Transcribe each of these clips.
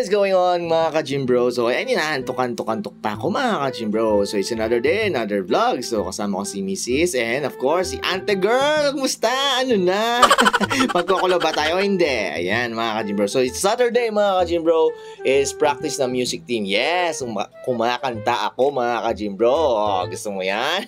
What is going on mga ka-gym bro? So ayan, inaantok-antok pa ako mga ka-gym bro. So it's another day, another vlog. So kasama ko si Mrs. and of course si Ante Girl. Kumusta? Ano na? Magkukulo ba tayo? Hindi. Ayan mga ka-gym bro. So it's Saturday mga ka-gym bro. Is practice ng music team. Yes, kumakanta ako mga ka-gym bro. Oh, gusto mo yan?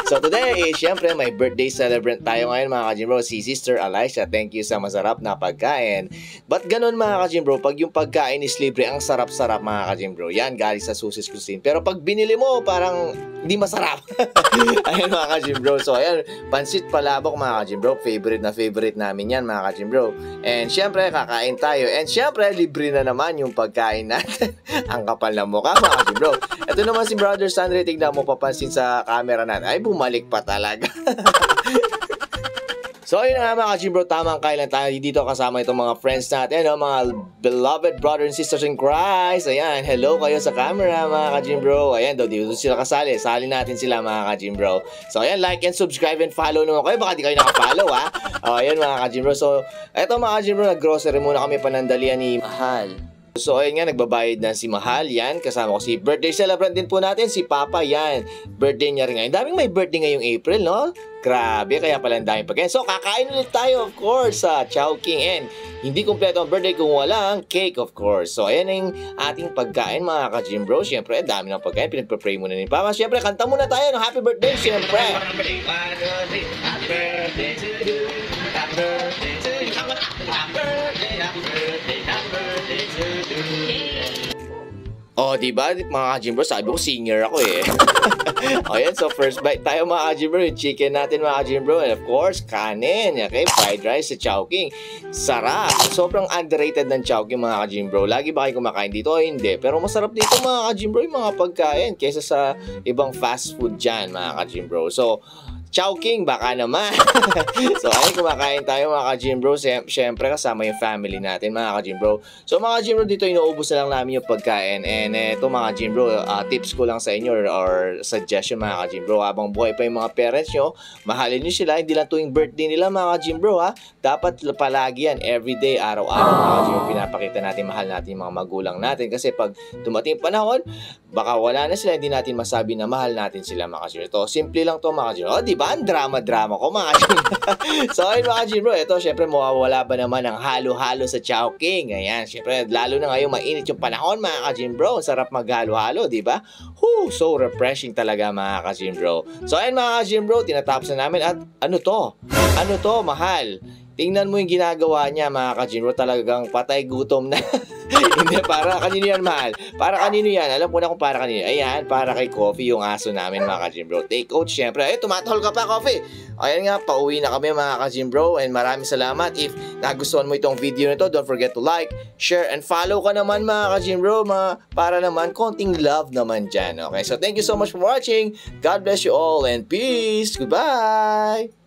So today is syempre may birthday celebrant tayo ngayon mga ka-gym bro. Si Sister Alicia. Thank you sa masarap na pagkain. But ganun mga ka-gym bro, pag yung pagkain is libre, ang sarap-sarap mga ka-gym bro. Yan, galing sa Susie's Cuisine. Pero pag binili mo, parang hindi masarap. Ayan mga ka-gym bro. So ayan, pansit palabok mga ka-gym bro. Favorite na favorite namin yan mga ka-gym bro. And syempre, kakain tayo. And syempre, libre na naman yung pagkain natin. Ang kapal na mukha mga ka-gym bro. Ito naman si Brother Sandre. Tignan mo papansin sa camera natin. Ay, bumalik pa talaga. So ayun nga mga ka-gym bro, tamang kailan tayo dito kasama itong mga friends natin, no? Mga beloved brothers and sisters in Christ. Ayan, hello kayo sa camera mga ka-gym bro. Ayan, dito sila kasali. Sali natin sila mga ka-gym bro. So ayan, like and subscribe and follow naman kayo. Baka di kayo nakafollow ha. Ayan mga ka-gym bro. So eto mga ka-gym bro, nag-grocery muna kami, panandalian ni Mahal. So ayun nga, nagbabayad na si Mahal. Yan, kasama ko si birthday celebrant din po natin, si Papa. Yan, birthday niya rin ngayon. Daming may birthday ngayong April, no? Grabe, kaya pala ang daming pagkain. So kakain ulit tayo of course sa Chowking. And hindi kompleto ang birthday kung walang cake of course. So ayan ang ating pagkain mga ka-gym bro. Siyempre, dami ng pagkain. Pinagpa-pray muna ni Papa. Siyempre, kanta muna tayo ng happy birthday siyempre. Happy birthday to you. Happy birthday to you. Happy birthday, happy birthday, happy birthday to you. Oh, diba mga ka-gym bro, sabi ko singer ako eh. O yan, so first bite tayo mga ka-gym bro, yung chicken natin mga ka-gym bro. And of course, kanin, okay, fried rice sa Chowking. Sarap, sobrang underrated ng Chowking mga ka-gym bro. Lagi ba kayo kumakain dito? Hindi, pero masarap dito mga ka-gym bro yung mga pagkain kaysa sa ibang fast food dyan mga ka-gym bro. So Chowking, baka naman. So ayun, kumakain tayo mga ka-gym bro. Siyempre kasama yung family natin mga ka-gym bro. So mga ka-gym bro, dito inuubos na lang namin yung pagkain. And ito mga ka-gym bro, tips ko lang sa inyo or suggestion mga ka-gym bro. Habang buhay pa yung mga parents nyo, mahalin nyo sila. Hindi lang tuwing birthday nila mga ka-gym bro ha. Dapat palagi yan, everyday, araw-araw mga ka-gym bro. Pinapakita natin, mahal natin yung mga magulang natin. Kasi pag dumating panahon, baka wala na sila, hindi natin masabi na mahal natin sila mga ka-gym bro. Ito, simple lang to mga ka-gym bro. Oh, diba? Ang drama-drama ko mga ka-gym bro. So ayun mga ka-gym bro, ito syempre mawawala ba naman ang halo-halo sa Chowking. Ayan, syempre lalo na ngayon mainit yung panahon mga ka-gym bro. Sarap maghalo-halo, di ba? So refreshing talaga mga ka-gym bro. So ayun mga ka-gym bro, tinatapos na namin at ano to? Ano to, Mahal? Tingnan mo yung ginagawa niya mga ka-gym bro, talagang patay gutom na. Hindi, para kanino yan, Mahal? Para kanino yan? Alam ko na kung para kanino. Ayan, para kay Coffee, yung aso namin mga ka-gym bro. Take out, syempre. Ay, tumatahol ka pa, Coffee. Ayan nga, pauwi na kami mga ka-gym bro. And maraming salamat. If nagustuhan mo itong video nito, don't forget to like, share, and follow ka naman mga ka-gym bro. Para naman, konting love naman dyan. Okay, so thank you so much for watching. God bless you all and peace. Goodbye!